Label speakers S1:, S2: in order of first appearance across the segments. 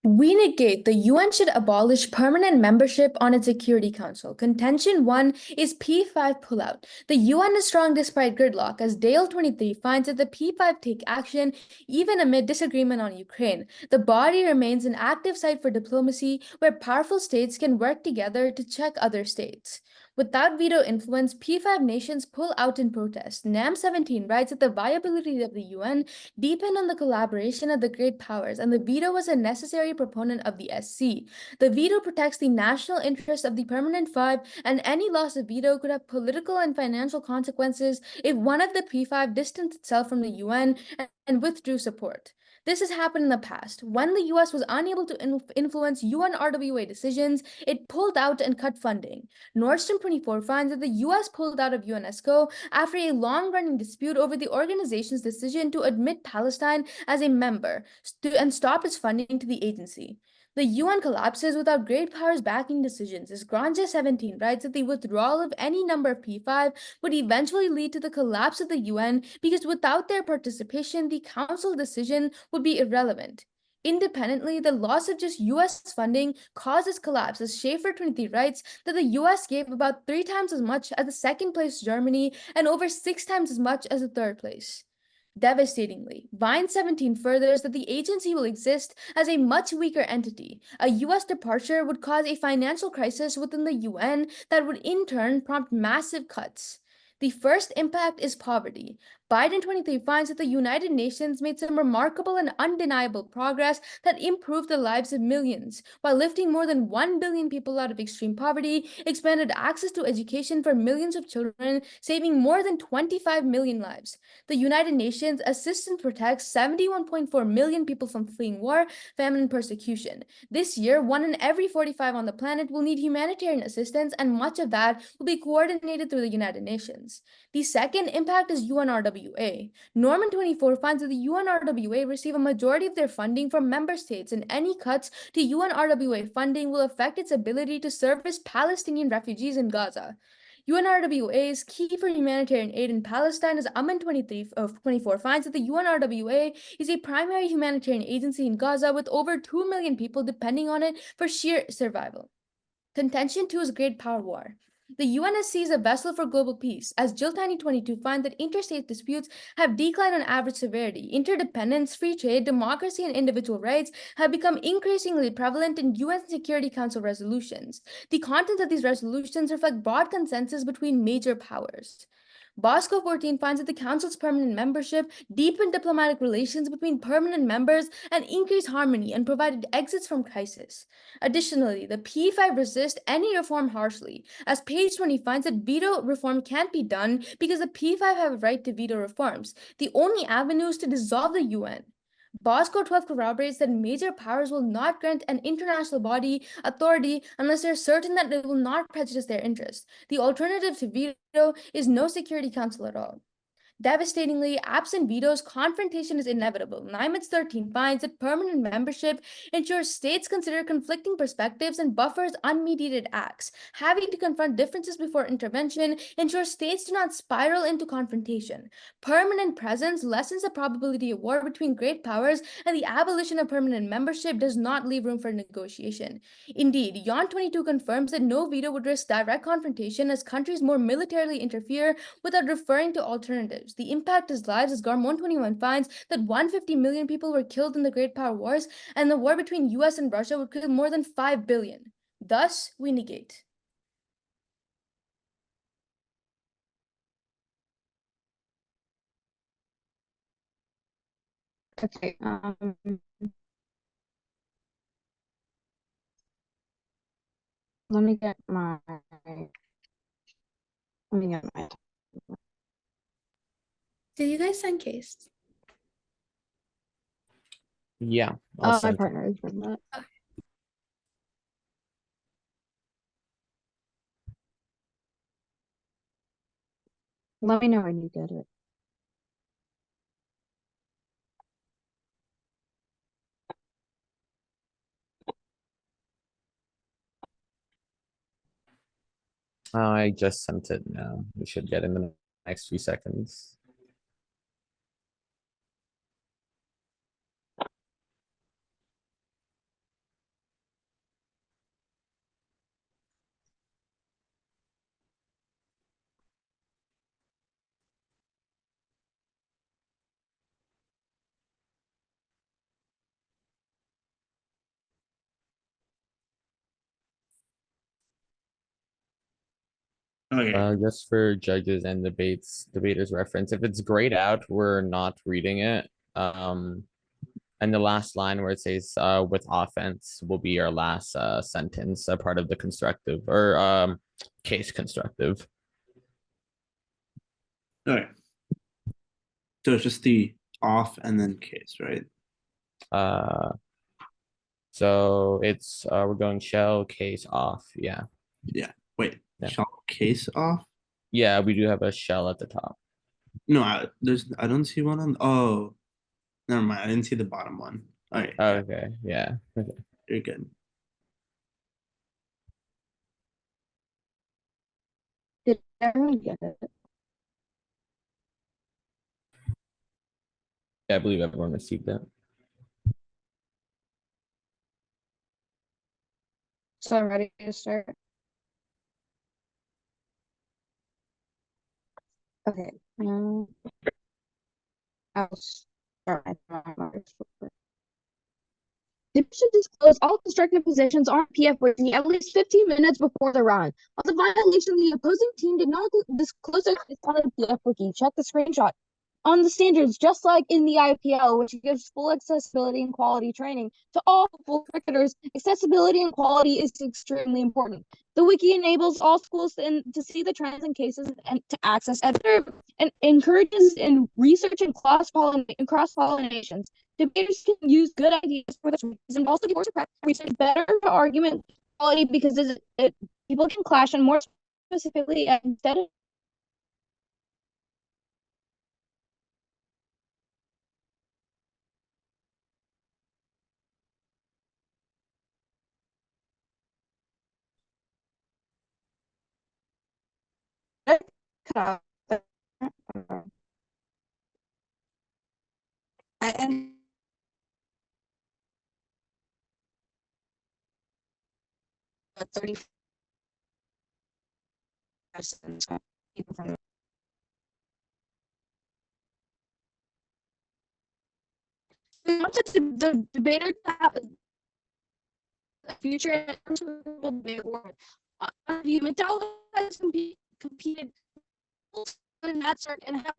S1: We negate the UN should abolish permanent membership on its Security Council. Contention 1 is P5 pullout. The UN is strong despite gridlock, as Dale 23 finds that the P5 take action even amid disagreement on Ukraine. The body remains an active site for diplomacy where powerful states can work together to check other states. Without veto influence, P5 nations pull out in protest. NAM 17 writes that the viability of the UN depend on the collaboration of the great powers, and the veto was a necessary proponent of the SC. The veto protects the national interest of the Permanent Five, and any loss of veto could have political and financial consequences if one of the P5 distanced itself from the UN and withdrew support. This has happened in the past. When the US was unable to influence UN RWA decisions, it pulled out and cut funding. Nordstrom 24 finds that the US pulled out of UNESCO after a long-running dispute over the organization's decision to admit Palestine as a member and stop its funding to the agency. The UN collapses without great powers backing decisions, as Granja 17 writes that the withdrawal of any number of P5 would eventually lead to the collapse of the UN because without their participation, the Council decision would be irrelevant. Independently, the loss of just US funding caused its collapse, as Schaefer 23 writes that the US gave about 3 times as much as the second place Germany and over 6 times as much as the third place. Devastatingly, Vine 17 furthers that the agency will exist as a much weaker entity. A US departure would cause a financial crisis within the UN that would in turn prompt massive cuts. The first impact is poverty. Biden 23 finds that the United Nations made some remarkable and undeniable progress that improved the lives of millions, while lifting more than 1 billion people out of extreme poverty, expanded access to education for millions of children, saving more than 25 million lives. The United Nations assists and protects 71.4 million people from fleeing war, famine, and persecution. This year, 1 in every 45 on the planet will need humanitarian assistance, and much of that will be coordinated through the United Nations. The second impact is UNRWA. Norman 24 finds that the UNRWA receive a majority of their funding from member states, and any cuts to UNRWA funding will affect its ability to service Palestinian refugees in Gaza. UNRWA is key for humanitarian aid in Palestine, as Aman 24 finds that the UNRWA is a primary humanitarian agency in Gaza with over 2 million people depending on it for sheer survival. Contention 2 is Great Power War. The UNSC is a vessel for global peace, as Jill Tiny 22 finds that interstate disputes have declined on average severity. Interdependence, free trade, democracy, and individual rights have become increasingly prevalent in UN Security Council resolutions. The contents of these resolutions reflect broad consensus between major powers. Bosco 14 finds that the Council's permanent membership deepened diplomatic relations between permanent members and increased harmony and provided exits from crisis. Additionally, the P5 resist any reform harshly, as page 20 finds that veto reform can't be done because the P5 have a right to veto reforms. The only avenue is to dissolve the UN. Bosco 12 corroborates that major powers will not grant an international body authority unless they're certain that it will not prejudice their interests. The alternative to veto is no Security Council at all. Devastatingly, absent vetoes, confrontation is inevitable. NIMETS 13 finds that permanent membership ensures states consider conflicting perspectives and buffers unmediated acts. Having to confront differences before intervention ensures states do not spiral into confrontation. Permanent presence lessens the probability of war between great powers, and the abolition of permanent membership does not leave room for negotiation. Indeed, YON 22 confirms that no veto would risk direct confrontation as countries more militarily interfere without referring to alternatives. The impact is lives, as GARM 121 finds that 150 million people were killed in the Great Power Wars, and the war between US and Russia would kill more than 5 billion. Thus, we negate.
S2: Okay. Let me get my.
S1: Did you guys send case?
S3: Yeah.
S2: My partner is doing that. Let me know when you get it.
S3: I just sent it now. We should get in the next few seconds.
S4: Okay.
S3: Just for judges and debaters reference, if it's grayed out, we're not reading it. And the last line where it says with offense will be our last sentence, a part of the constructive or case constructive.
S4: Okay. So it's just the off and then case, right?
S3: Uh so it's we're going shell case off. Yeah.
S4: Wait,
S3: Yeah.
S4: shall case off?
S3: Yeah, we do have a shell at the top.
S4: No, I don't see one on. Oh, never mind. I didn't see the bottom one. All right, yeah,
S3: Okay, yeah. Okay.
S4: you're good.
S2: Did everyone get it?
S3: Yeah, I believe everyone received it.
S2: So I'm ready to start. Okay. I'll start my remarks. The should disclose all constructive positions on PF Wiki at least 15 minutes before the run. On the violation, the opposing team did not disclose their on the PF Wiki. Check the screenshot. On the standards, just like in the IPL, which gives full accessibility and quality training to all full cricketers, accessibility and quality is extremely important. The wiki enables all schools to see the trends and cases and to access editor and encourages in research and cross-pollinations. Debaters can use good ideas for this and also be more surprised research better argument quality because people can clash and more specifically instead of and 30 people from we want the debater to have a future debate war. The Mattel has competed in that circuit and have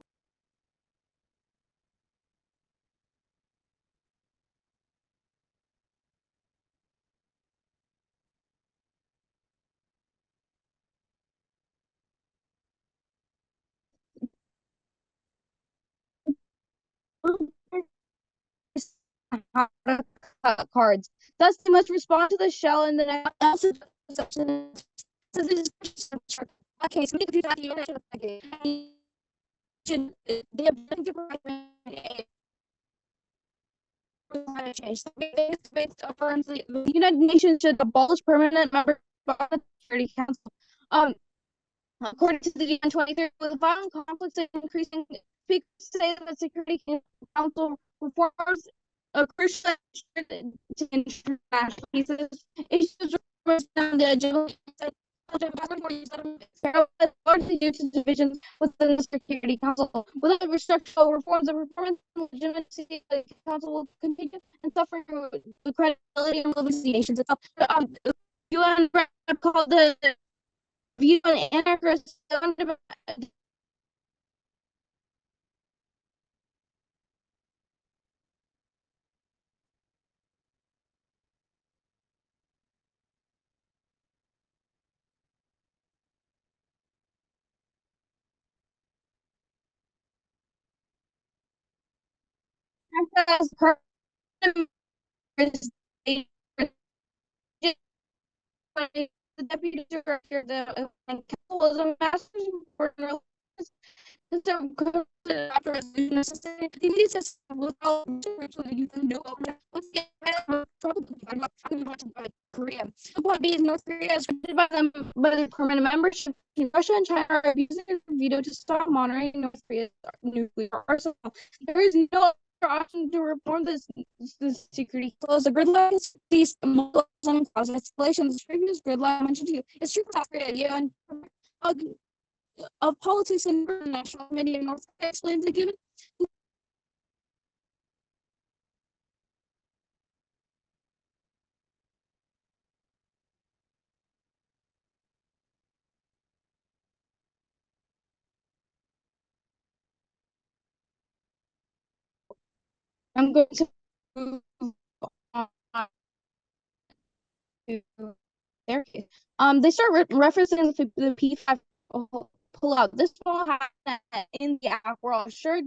S2: how to cut cards. Thus, they must respond to the shell in the next section. So this is okay. So make a few okay. They have been change. The United Nations should abolish permanent membership of the Security Council. According to the UN 23, with violent conflicts and increasing, speakers say that the Security Council reforms crucial to international pieces. Issues down the agility largely due to divisions within the Security Council. Without structural reforms, the performance and legitimacy of the Council will continue and suffer the credibility and legitimacy nations itself. UN called the view on anarchist as per the deputy director of the council was a master's in foreign Korea. The point being, North Korea is funded by them by the permanent membership. Russia and China are using their veto to stop monitoring North Korea's nuclear arsenal. There is no option to reform this security clause. The gridlock is these multiple cause escalation. The previous gridlock I mentioned to you. It's true for South Korea, and of politics and international committee in North Korea explains the given I'm going to move on to their case. They start referencing the P5 pullout. This will happen in the app world. Sure,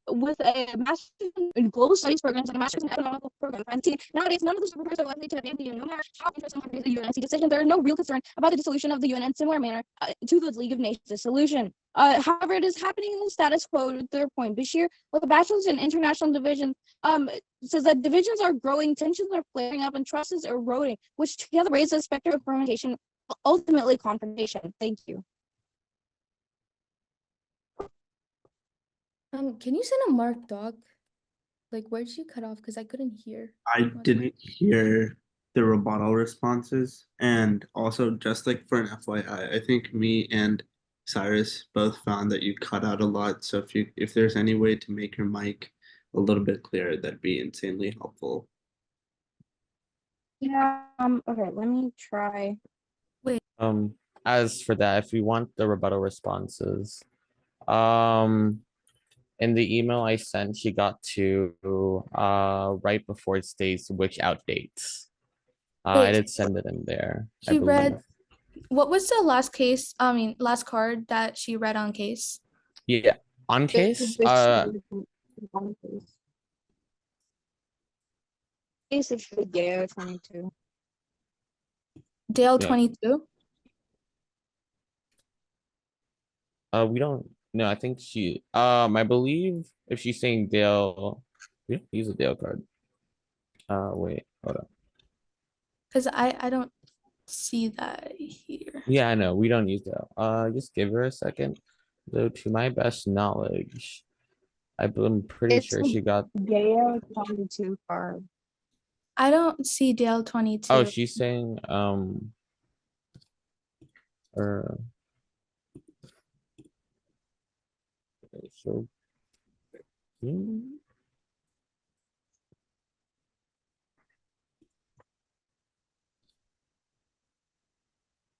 S2: with a master's in global studies programs and a master's in economical programs. And see, nowadays, none of the superpowers are likely to advance the UN. No matter how interesting the UNSC decision, there is no real concern about the dissolution of the UN in similar manner to the League of Nations dissolution. However, it is happening in the status quo. Their point, Bashir, with a bachelor's in international division, says that divisions are growing, tensions are flaring up, and trust is eroding, which together raises the specter of fermentation, ultimately confrontation. Thank you.
S1: Can you send a mark, Doc? Like, where'd you cut off? Because I couldn't hear.
S4: I didn't hear the rebuttal responses, and also just like for an FYI, I think me and Cyrus both found that you cut out a lot. So if there's any way to make your mic a little bit clearer, that'd be insanely helpful.
S2: Yeah. Okay. Let me try.
S3: As for that, if we want the rebuttal responses, in the email I sent, she got to right before it states which outdates. I
S1: Wait,
S3: did send it in there. I
S1: She
S3: believe.
S1: read, what was the last case, last card that she read on case?
S3: Yeah, on case.
S2: Basically, yeah, 22.
S1: Dale
S3: Yeah.
S1: 22?
S3: We don't. No, I think she. I believe if she's saying Dale, we don't use a Dale card. Wait, hold on.
S1: Because I don't see that here.
S3: Yeah, I know we don't use Dale. Just give her a second. Though, to my best knowledge, I'm pretty
S2: It's
S3: sure she got.
S2: Gaya 22 card.
S1: I don't see Dale 22.
S3: Oh, she's saying or. Okay, so.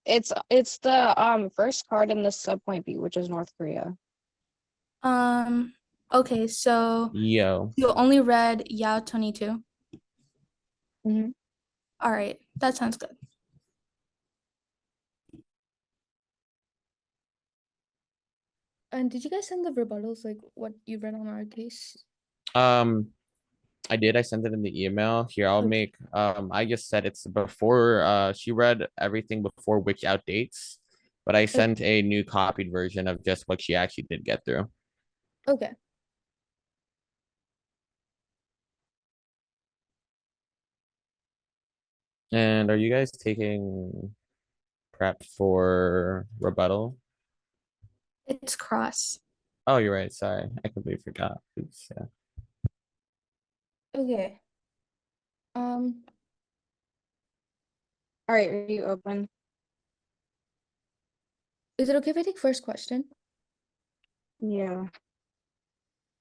S2: It's the first card in the subpoint B, which is North Korea.
S1: Okay, so
S3: Yo.
S1: you only read Yao 22.
S2: Mhm.
S1: All right, that sounds good. And did you guys send the rebuttals, like what you read on our case?
S3: I did. I sent it in the email. Here, I'll
S1: Okay.
S3: make. I just said it's before. She read everything before which outdates, but I sent a new copied version of just what she actually did get through.
S1: Okay.
S3: And are you guys taking prep for rebuttal?
S1: It's cross.
S3: Oh, you're right. Sorry, I completely forgot. Oops, yeah.
S1: Okay.
S2: All right, are you open?
S1: Is it okay if I take first question?
S2: Yeah.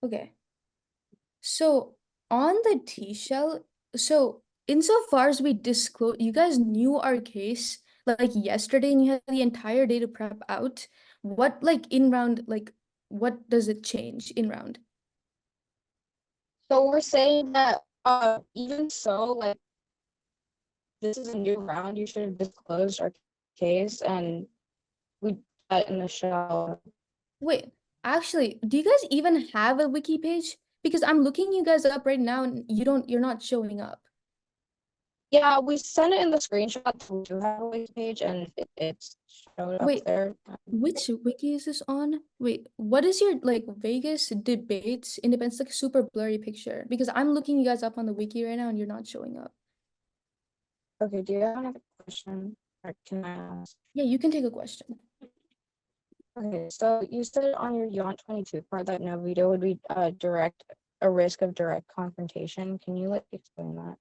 S1: Okay. So on the T shell, so insofar as we disclose, you guys knew our case like yesterday and you had the entire day to prep out. What like in round, like what does it change in round?
S2: So we're saying that even so, like this is a new round, you should have disclosed our case, and we that in the show.
S1: Wait, actually, do you guys even have a wiki page? Because I'm looking you guys up right now and you're not showing up.
S2: Yeah, we sent it in the screenshot. We do have a wiki page, and it's showed up
S1: Wait,
S2: there.
S1: which wiki is this on? Wait, what is your like Vegas debates independence, like super blurry picture? Because I'm looking you guys up on the wiki right now and you're not showing up.
S2: Okay, do you have another question, or can I ask?
S1: Yeah, you can take a question.
S2: Okay, so you said on your Yaunt 22 part that no veto would be a risk of direct confrontation. Can you like explain that?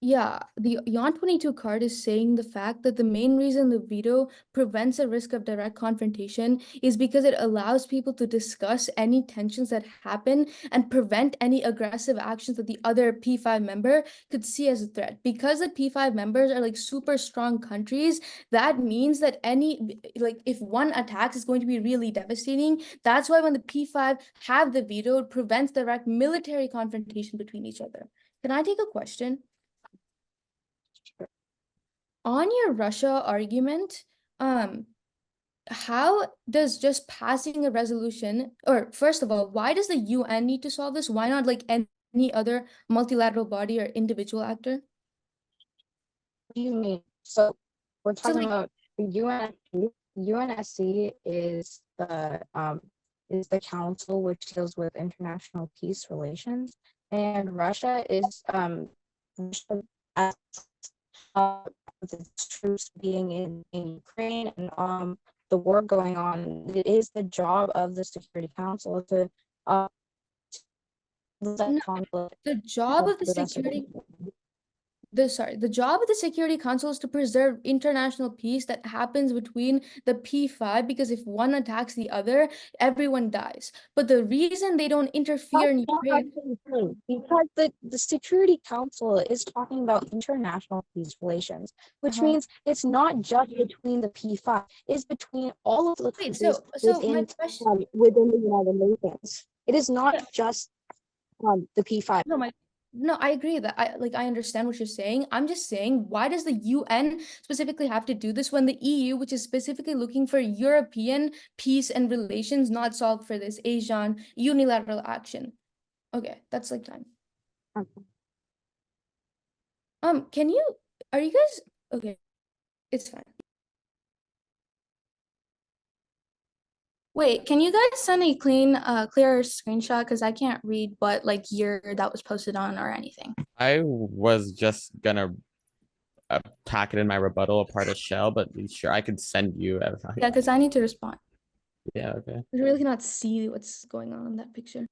S1: Yeah, the Yon 22 card is saying the fact that the main reason the veto prevents a risk of direct confrontation is because it allows people to discuss any tensions that happen and prevent any aggressive actions that the other P5 member could see as a threat. Because the P5 members are like super strong countries, that means that like if one attacks is going to be really devastating. That's why when the P5 have the veto, it prevents direct military confrontation between each other. Can I take a question? On your Russia argument, how does just passing a resolution, or first of all, why does the UN need to solve this? Why not like any other multilateral body or individual actor?
S2: What do you mean? So we're
S1: So
S2: talking
S1: like,
S2: about the UNSC is the council which deals with international peace relations, and Russia is Russia, as with its troops being in Ukraine and the war going on, it is the job of the Security Council to let
S1: no,
S2: conflict
S1: the job of the
S2: the rest of
S1: security the job of the Security Council is to preserve international peace that happens between the P5, because if one attacks the other, everyone dies. But the reason they don't interfere in
S2: That's not
S1: Ukraine,
S2: actually true, because the Security Council is talking about international peace relations, which means it's not just between the P5, it's between all of the
S1: wait,
S2: countries
S1: so my question,
S2: within the United Nations. It is not
S1: yeah,
S2: just the P5.
S1: no, I agree that I understand what you're saying. I'm just saying, why does the UN specifically have to do this when the EU, which is specifically looking for European peace and relations, not solved for this Asian unilateral action? Okay, that's like time. Can you, are you guys, okay, it's fine. Wait, can you guys send a clear screenshot? Because I can't read what like year that was posted on or anything.
S3: I was just gonna tack it in my rebuttal a part of shell, but sure, I could send you everything.
S1: Yeah, because I need to respond.
S3: Yeah, okay.
S1: I really cannot see what's going on in that picture.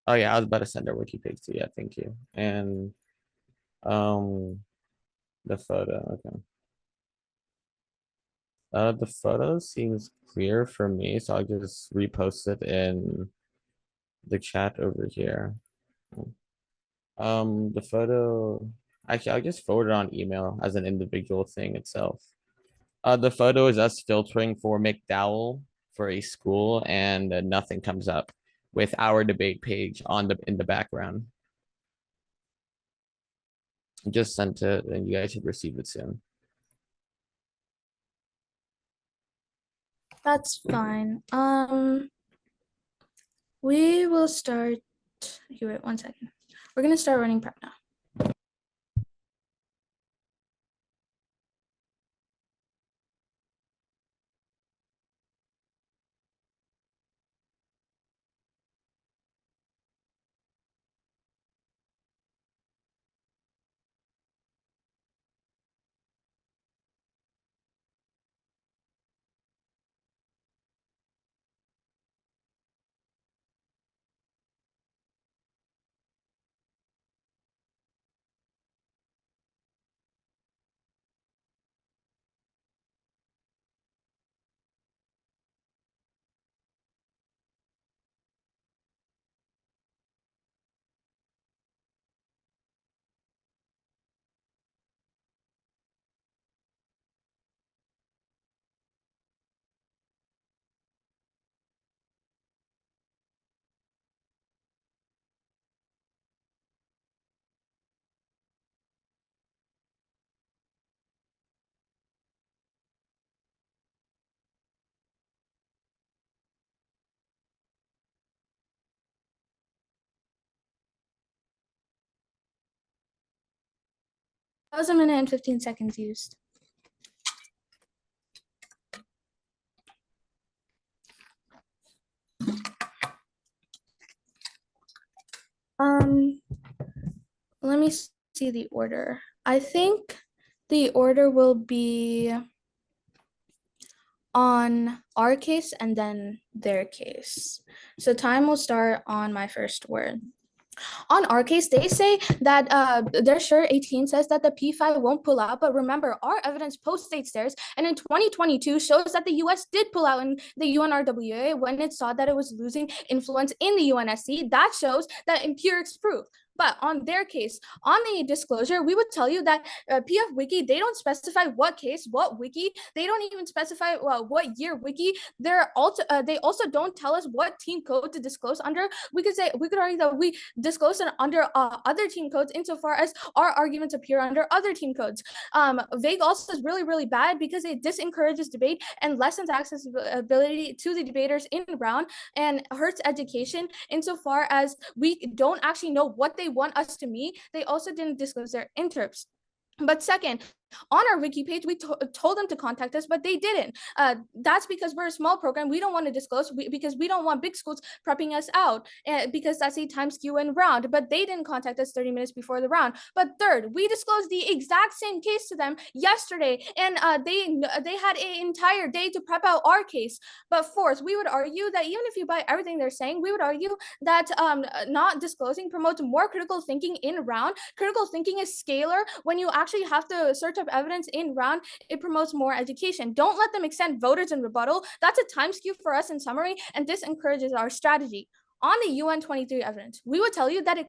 S3: Oh yeah, I was about to send our wiki page to you. Yeah, thank you. And um the photo, okay. The photo seems clear for me, so I'll just repost it in the chat over here. The photo, actually, I'll just forward it on email as an individual thing itself. The photo is us filtering for McDowell for a school, and nothing comes up with our debate page on in the background. Just sent it, and you guys should receive it soon.
S1: That's fine. We will start. Here, wait 1 second. We're gonna start running prep now. That was 1 minute and 15 seconds used. Let me see the order. I think the order will be
S5: on our case and then their case. So time will start on my first word. On our case, they say that their sure 18 says that the P5 won't pull out, but remember, our evidence post-states theirs, and in 2022 shows that the US did pull out in the UNRWA when it saw that it was losing influence in the UNSC. That shows that empirics prove. But on their case, on the disclosure, we would tell you that PF Wiki, they don't specify what case, what wiki. They don't even specify what year wiki. They also don't tell us what team code to disclose under. We could argue that we disclose it under other team codes insofar as our arguments appear under other team codes. Vague also is really, really bad because it disencourages debate and lessens accessibility to the debaters in round and hurts education insofar as we don't actually know what they want us to mean. They also didn't disclose their interps. But second, on our wiki page, we told them to contact us, but they didn't. That's because we're a small program. We don't want to disclose because we don't want big schools prepping us out because that's a time skew in round. But they didn't contact us 30 minutes before the round. But third, we disclosed the exact same case to them yesterday, and they had an entire day to prep out our case. But fourth, we would argue that even if you buy everything they're saying, we would argue that not disclosing promotes more critical thinking in round. Critical thinking is scalar. When you actually have to search up evidence in round, it promotes more education. Don't let them extend voters in rebuttal. That's a time skew for us in summary, and this encourages our strategy. On the UN 23 evidence, we would tell you that it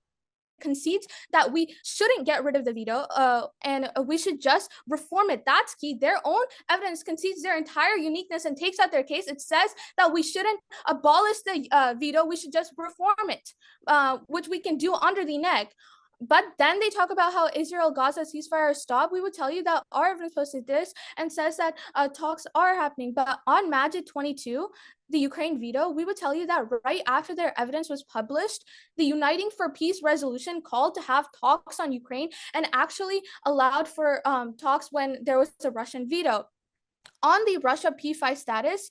S5: concedes that we shouldn't get rid of the veto and we should just reform it. That's key. Their own evidence concedes their entire uniqueness and takes out their case. It says that we shouldn't abolish the veto, we should just reform it, which we can do under the neg. But then they talk about how Israel-Gaza ceasefire stopped. We would tell you that our evidence posted this and says that talks are happening. But on Majid 22, the Ukraine veto, we would tell you that right after their evidence was published, the Uniting for Peace resolution called to have talks on Ukraine and actually allowed for talks when there was a Russian veto. On the Russia P5 status,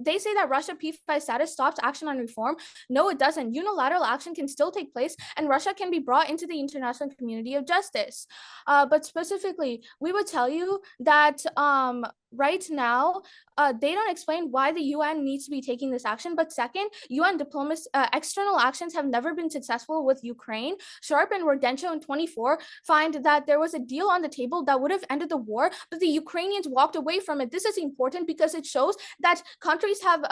S5: they say that Russia P5 status stops action on reform. No, it doesn't. Unilateral action can still take place, and Russia can be brought into the international community of justice. But specifically, we would tell you that right now, they don't explain why the UN needs to be taking this action. But second, UN diplomacy, external actions have never been successful with Ukraine. Sharp and Rodencho in 24 find that there was a deal on the table that would have ended the war, but the Ukrainians walked away from it. This is important because it shows that countries have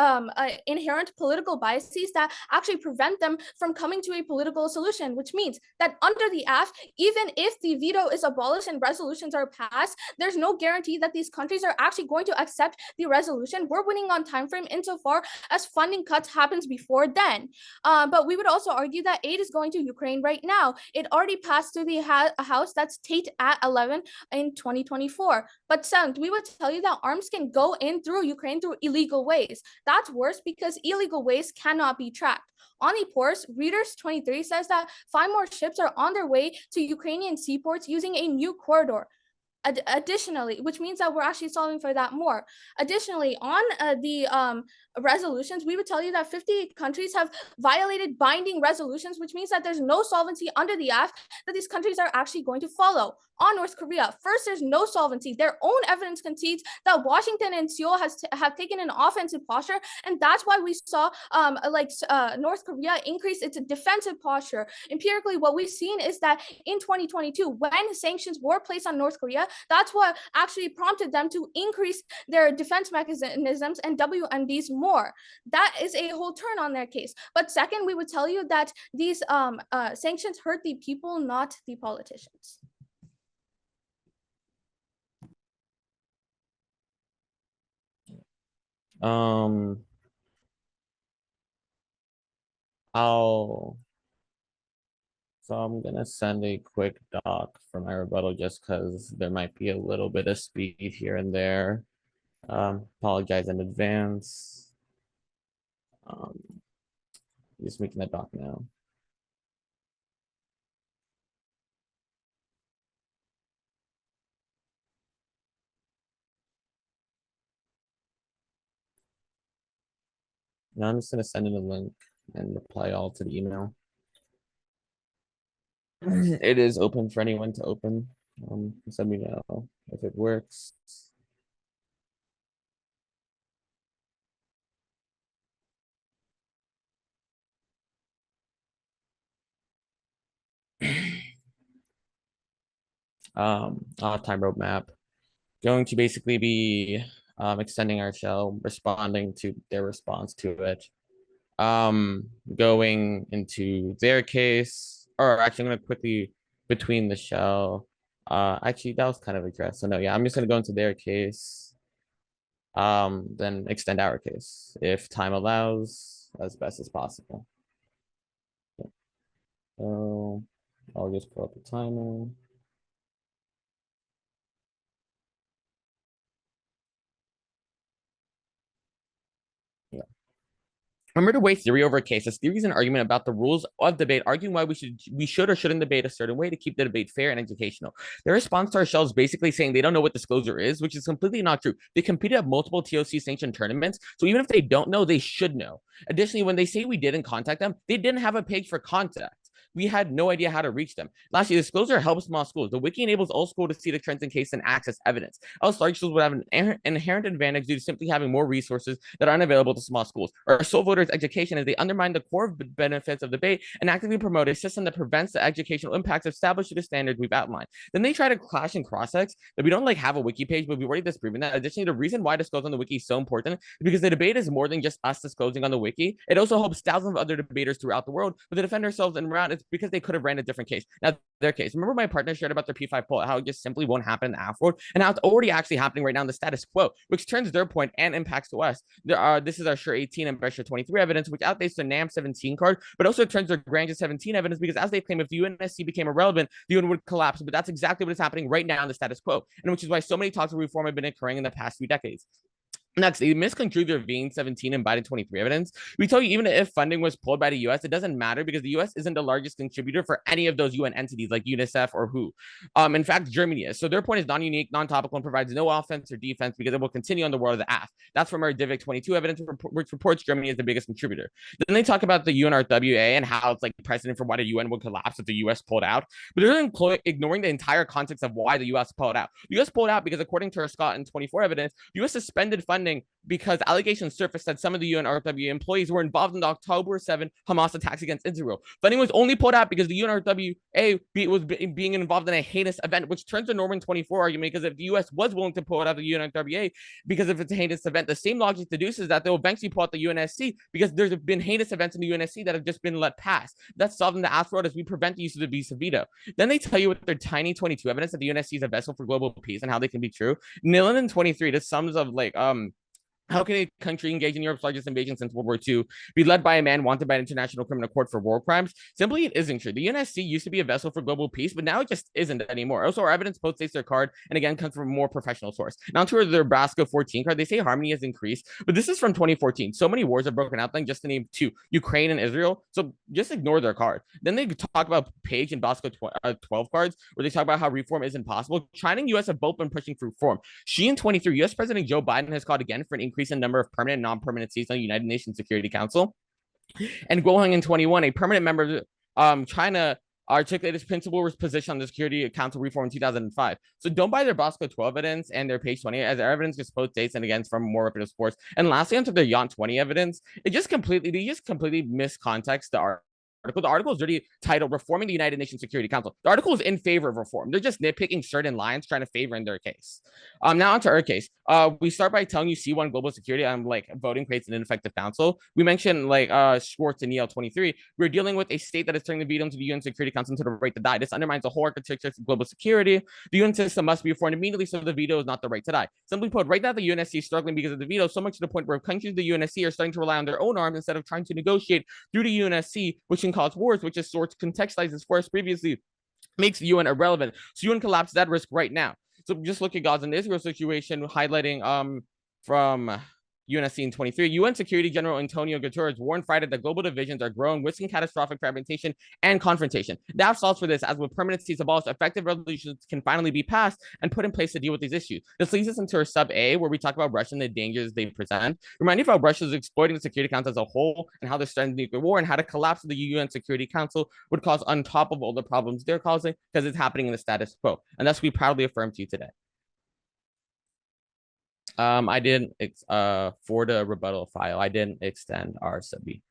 S5: inherent political biases that actually prevent them from coming to a political solution, which means that under the AF, even if the veto is abolished and resolutions are passed, there's no guarantee that these countries are actually going to accept the resolution. We're winning on time frame insofar as funding cuts happens before then. But we would also argue that aid is going to Ukraine right now. It already passed through the House. That's Tate at 11 in 2024. But seventh, we would tell you that arms can go in through Ukraine through illegal ways. That's worse because illegal ways cannot be tracked. On the ports, Readers 23 says that 5 more ships are on their way to Ukrainian seaports using a new corridor. Additionally, which means that we're actually solving for that more. Additionally, on the resolutions, we would tell you that 50 countries have violated binding resolutions, which means that there's no solvency under the AF that these countries are actually going to follow. On North Korea, first, there's no solvency. Their own evidence concedes that Washington and Seoul have taken an offensive posture, and that's why we saw North Korea increase its defensive posture. Empirically, what we've seen is that in 2022, when sanctions were placed on North Korea, that's what actually prompted them to increase their defense mechanisms and WMDs more. That is a whole turn on their case. But second, we would tell you that these sanctions hurt the people, not the politicians.
S3: So I'm gonna send a quick doc for my rebuttal just because there might be a little bit of speed here and there. Apologize in advance. Just making that doc now. Now I'm just gonna send in a link and reply all to the email. It is open for anyone to open. Just let me know if it works. time roadmap. Going to basically be extending our shell, responding to their response to it. Going into their case, or actually I'm gonna quickly between the shell. Actually that was kind of addressed. So no, yeah, I'm just gonna go into their case. Then extend our case if time allows as best as possible. So I'll just pull up the timer. Remember to weigh theory over cases. Theory is an argument about the rules of debate, arguing why we should or shouldn't debate a certain way to keep the debate fair and educational. Their response to our shell is basically saying they don't know what disclosure is, which is completely not true. They competed at multiple TOC sanctioned tournaments, so even if they don't know, they should know. Additionally, when they say we didn't contact them, they didn't have a page for contact. We had no idea how to reach them. Lastly, disclosure helps small schools. The wiki enables all schools to see the trends in case and access evidence. Else, large schools would have an inherent advantage due to simply having more resources that are unavailable to small schools. Our sole voters' education is they undermine the core benefits of debate and actively promote a system that prevents the educational impacts established to the standards we've outlined. Then they try to clash in cross-ex that we don't like have a wiki page, but we've already disproven that. Additionally, the reason why disclosure on the wiki is so important is because the debate is more than just us disclosing on the wiki. It also helps thousands of other debaters throughout the world, but to defend ourselves and around, it's because they could have ran a different case. Now, their case. Remember my partner shared about their P5 poll, how it just simply won't happen in the afterward, and how it's already actually happening right now in the status quo, which turns their point and impacts to us. This is our SURE 18 and SURE 23 evidence, which outdates the NAM 17 card, but also turns their Grandeur 17 evidence because as they claim, if the UNSC became irrelevant, the UN would collapse. But that's exactly what is happening right now in the status quo, and which is why so many talks of reform have been occurring in the past few decades. Next, they misconstrued their VN 17 and Biden 23 evidence. We tell you, even if funding was pulled by the US, it doesn't matter because the US isn't the largest contributor for any of those UN entities like UNICEF or WHO. In fact, Germany is. So their point is non-unique, non-topical, and provides no offense or defense because it will continue on the world of the AF. That's from our DIVIC 22 evidence, which reports Germany is the biggest contributor. Then they talk about the UNRWA and how it's like precedent for why the UN would collapse if the US pulled out. But they're ignoring the entire context of why the US pulled out. The US pulled out because according to our Scott and 24 evidence, the US suspended funding because allegations surfaced that some of the UNRWA employees were involved in the October 7 Hamas attacks against Israel. Funding was only pulled out because the UNRWA was being involved in a heinous event, which turns the Norman 24 argument, because if the US was willing to pull out of the UNRWA because if it's a heinous event, the same logic deduces that they'll eventually pull out the UNSC because there's been heinous events in the UNSC that have just been let pass. That's solving the asteroid as we prevent the use of the visa veto. Then they tell you with their tiny 22 evidence that the UNSC is a vessel for global peace and how they can be true. Nilin and 23, the sums of like how can a country engaged in Europe's largest invasion since World War II be led by a man wanted by an international criminal court for war crimes? Simply, it isn't true. The UNSC used to be a vessel for global peace, but now it just isn't anymore. Also, our evidence postdates their card, and again, comes from a more professional source. Now, to their Brasco 14 card, they say harmony has increased, but this is from 2014. So many wars have broken out, then just to name two, Ukraine and Israel. So just ignore their card. Then they talk about Page and Bosco 12 cards, where they talk about how reform isn't possible. China and US have both been pushing for reform. Xi in 23, US President Joe Biden has called again for an increase in number of permanent and non-permanent seats on the United Nations Security Council. And Guoheng in 21, a permanent member of China articulated his principal position on the Security Council reform in 2005. So don't buy their Bosco 12 evidence and their page 20 as their evidence just post dates and again from more reputable sources. And lastly, onto their Yont 20 evidence, they just completely miscontext the article. The article is already titled Reforming the United Nations Security Council. The article is in favor of reform. They're just nitpicking certain lines, trying to favor in their case. Now onto our case. We start by telling you C1 global security. Like voting creates an ineffective council. We mentioned like Schwartz and EL 23. We're dealing with a state that is turning the veto to the UN Security Council to the right to die. This undermines the whole architecture of global security. The UN system must be reformed immediately, so the veto is not the right to die. Simply put, right now the UNSC is struggling because of the veto, so much to the point where countries of the UNSC are starting to rely on their own arms instead of trying to negotiate through the UNSC, which can cause wars, which is sort of contextualized as far as previously makes the UN irrelevant. So UN collapses at risk right now. So just look at Gaza and Israel situation, highlighting from UNSC in 23. UN Security General Antonio Guterres warned Friday that global divisions are growing, risking catastrophic fragmentation and confrontation. That solves for this, as with permanent seats abolished, effective resolutions can finally be passed and put in place to deal with these issues. This leads us into our sub A, where we talk about Russia and the dangers they present. Remind you of how Russia is exploiting the Security Council as a whole and how they're starting nuclear war and how the collapse of the UN Security Council would cause on top of all the problems they're causing because it's happening in the status quo. And that's what we proudly affirm to you today. I didn't for the rebuttal file, I didn't extend our sub B.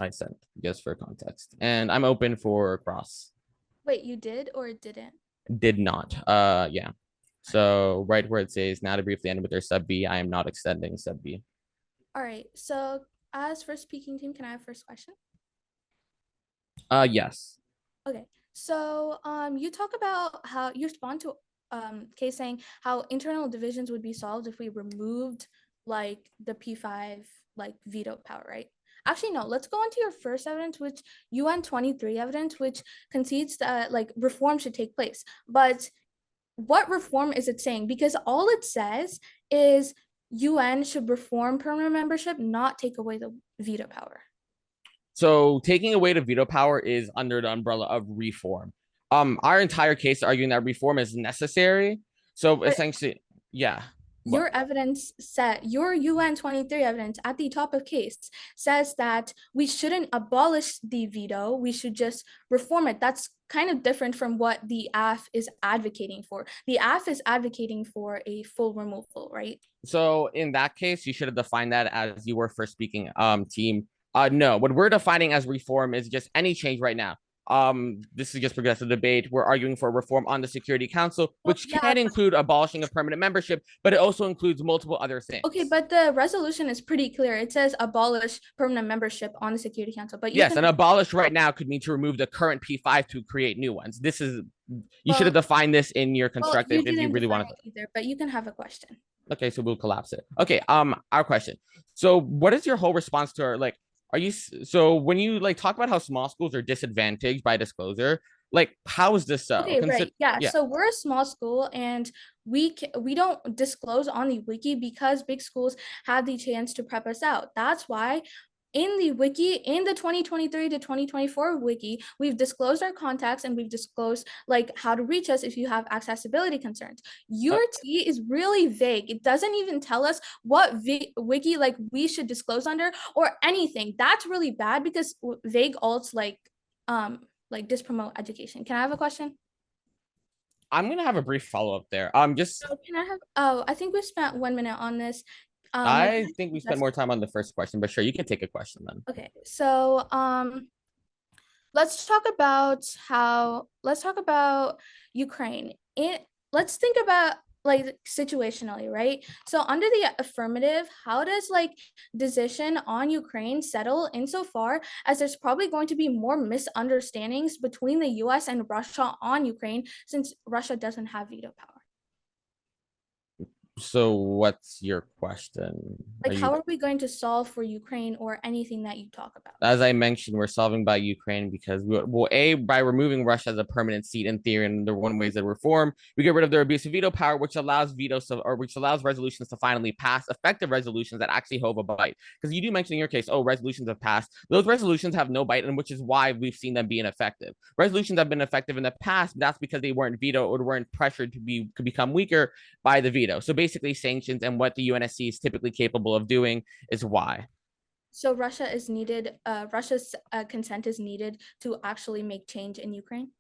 S3: I sent just for context, and I'm open for cross.
S5: Wait, you did or didn't?
S3: Did not. Yeah. So right where it says now to briefly end with their sub B, I am not extending sub B.
S5: All right. So as first speaking team, can I have first question?
S3: Yes.
S5: Okay. So you talk about how you respond to Kay saying how internal divisions would be solved if we removed like the P5 like veto power, right? Actually, no, let's go on to your first evidence, which UN 23 evidence, which concedes that like reform should take place. But what reform is it saying? Because all it says is UN should reform permanent membership, not take away the veto power.
S3: So taking away the veto power is under the umbrella of reform. Our entire case arguing that reform is necessary. So
S5: But
S3: essentially, yeah.
S5: your
S3: What?
S5: evidence set your UN 23 evidence at the top of case says that we shouldn't abolish the veto, we should just reform it. That's kind of different from what the AF is advocating for. The AF is advocating for a full removal, right?
S3: So in that case, you should have defined that as you were first speaking, team. No, what we're defining as reform is just any change right now. This is just progressive debate. We're arguing for reform on the Security Council,
S5: Well,
S3: which
S5: yeah,
S3: can include abolishing of permanent membership, but it also includes multiple other things.
S5: okay, but the resolution is pretty clear. It says abolish permanent membership on the Security Council. But you
S3: Yes,
S5: can
S3: and abolish right now could mean to remove the current P5 to create new ones. This is you should have
S5: well,
S3: defined this in your
S5: well, you
S3: constructive if you
S5: didn't
S3: really
S5: define
S3: wanted to.
S5: it either, but you can have a question.
S3: Okay, so we'll collapse it. Okay, our question. So what is your whole response to our like are you so when you like talk about how small schools are disadvantaged by disclosure, like how is this so?
S5: Okay, right. Yeah.
S3: Yeah.
S5: So we're a small school and we don't disclose on the wiki because big schools have the chance to prep us out. That's why in the wiki, in the 2023 to 2024 wiki, we've disclosed our contacts and we've disclosed like how to reach us if you have accessibility concerns. Your T is really vague. It doesn't even tell us what wiki like we should disclose under or anything. That's really bad because vague alts like dispromote education. Can I have a question?
S3: I'm gonna have a brief follow-up there. Just
S5: So can I have, oh, I think we spent 1 minute on this. Like,
S3: I think we spent more time on the first question, but sure, you can take a question then.
S5: okay, so let's talk about Ukraine. Let's think about like situationally, right? So under the affirmative, how does like decision on Ukraine settle insofar as there's probably going to be more misunderstandings between the US and Russia on Ukraine since Russia doesn't have veto power?
S3: So what's your question?
S5: Like, how are we going to solve for Ukraine or anything that you talk about?
S3: As I mentioned, we're solving by Ukraine because well, A, by removing Russia as a permanent seat in theory, and there are one ways that reform, we get rid of their abusive veto power, which allows which allows resolutions to finally pass, effective resolutions that actually hold a bite. Because you do mention in your case, oh, resolutions have passed. Those resolutions have no bite, and which is why we've seen them be ineffective. Resolutions have been effective in the past, but that's because they weren't vetoed or weren't pressured to become weaker by the veto. So basically, sanctions and what the UNSC is typically capable of doing is why.
S5: So Russia is needed, Russia's consent is needed to actually make change in Ukraine?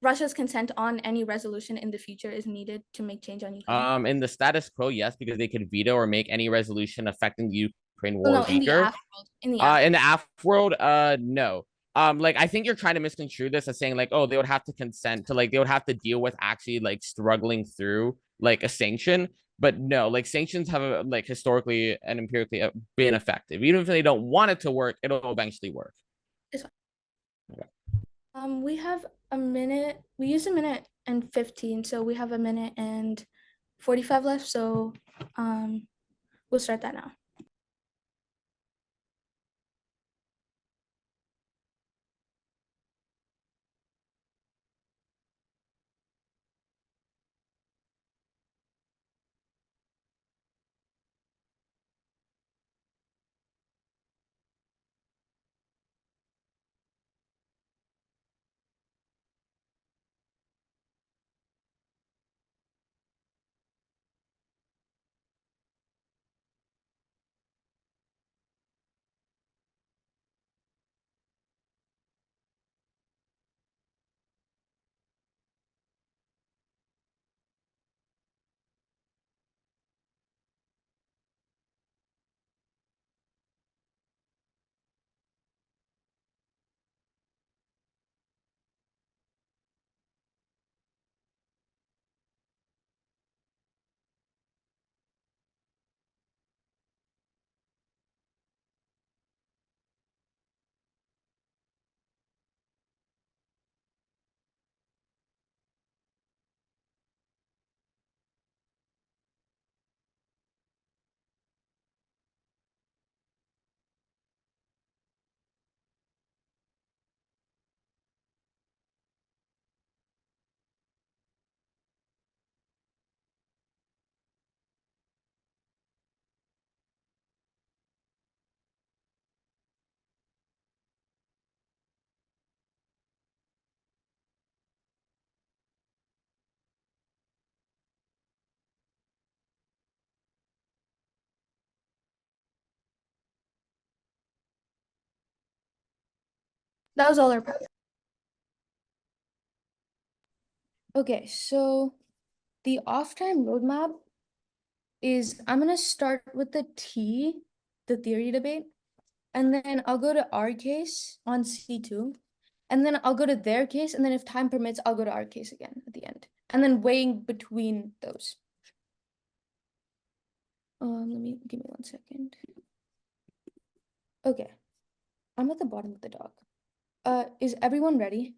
S5: Russia's consent on any resolution in the future is needed to make change on Ukraine?
S3: In the status quo, yes, because they could veto or make any resolution affecting the Ukraine
S5: Oh,
S3: war
S5: no, in the
S3: weaker.
S5: AF world, in the AF.
S3: In the AF world, no. Like I think you're trying to misconstrue this as saying like, oh, they would have to consent to like they would have to deal with actually like struggling through like a sanction. But no, like sanctions have like historically and empirically been effective. Even if they don't want it to work, it'll eventually work.
S5: We have a minute, we use 1 minute and 15, so we have 1 minute and 45 left, so we'll start that now. That was all our prep.
S1: Okay, so the off time roadmap is I'm gonna start with the T, the theory debate, and then I'll go to our case on C2, and then I'll go to their case, and then if time permits, I'll go to our case again at the end, and then weighing between those. Give me 1 second. Okay, I'm at the bottom of the doc. Is everyone ready?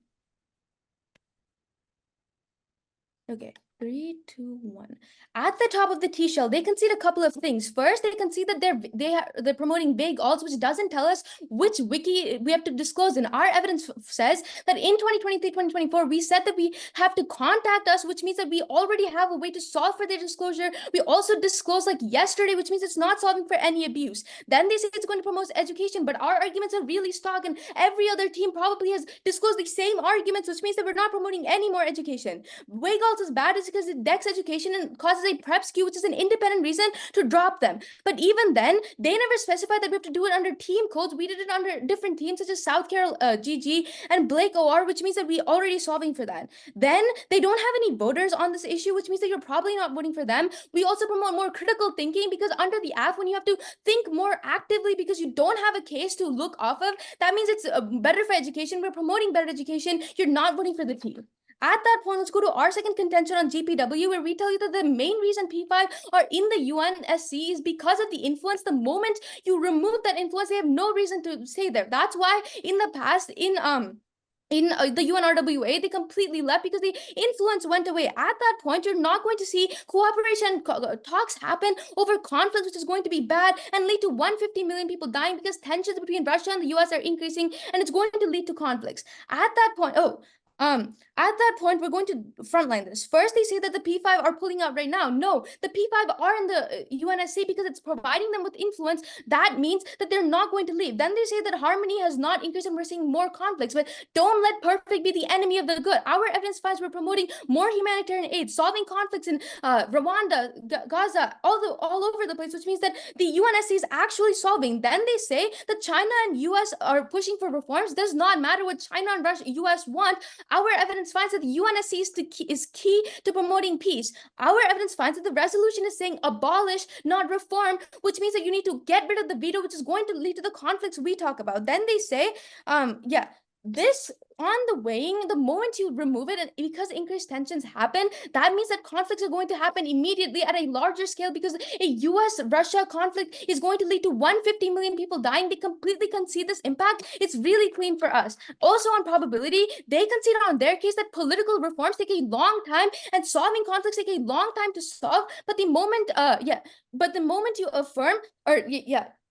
S1: Okay, 3, 2, 1. At the top of the T shell, they concede a couple of things. First, they concede that they're promoting vague alts, which doesn't tell us which wiki we have to disclose. And our evidence says that in 2023, 2024, we said that we have to contact us, which means that we already have a way to solve for their disclosure. We also disclosed like yesterday, which means it's not solving for any abuse. Then they say it's going to promote education, but our arguments are really stock, and every other team probably has disclosed the same arguments, which means that we're not promoting any more education. Vague alts is bad is because it decks education and causes a prep skew, which is an independent reason to drop them. But even then, they never specified that we have to do it under team codes. We did it under different teams such as South Carol GG and Blake OR, which means that we already solving for that. Then they don't have any voters on this issue, which means that you're probably not voting for them. We also promote more critical thinking because under the app, when you have to think more actively because you don't have a case to look off of, that means it's better for education. We're promoting better education. You're not voting for the team. At that point, let's go to our second contention on GPW, where we tell you that the main reason P5 are in the UNSC is because of the influence. The moment you remove that influence, they have no reason to stay there. That's why in the past, in the UNRWA, they completely left because the influence went away. At that point, you're not going to see cooperation talks happen over conflict, which is going to be bad and lead to 150 million people dying because tensions between Russia and the US are increasing, and it's going to lead to conflicts. At that point, at that point, we're going to frontline this. First, they say that the P5 are pulling out right now. No, the P5 are in the UNSC because it's providing them with influence. That means that they're not going to leave. Then they say that harmony has not increased and we're seeing more conflicts. But don't let perfect be the enemy of the good. Our evidence finds we're promoting more humanitarian aid, solving conflicts in Rwanda, Gaza, all over the place, which means that the UNSC is actually solving. Then they say that China and US are pushing for reforms. Does not matter what China and Russia, US want. Our evidence finds that the UNSC is key to promoting peace. Our evidence finds that the resolution is saying abolish, not reform, which means that you need to get rid of the veto, which is going to lead to the conflicts we talk about. Then they say, this on the weighing, the moment you remove it, and because increased tensions happen, that means that conflicts are going to happen immediately at a larger scale because a US-Russia conflict is going to lead to 150 million people dying. They completely concede this impact. It's really clean for us. Also on probability, they concede on their case that political reforms take a long time and solving conflicts take a long time to solve. But the moment, you affirm,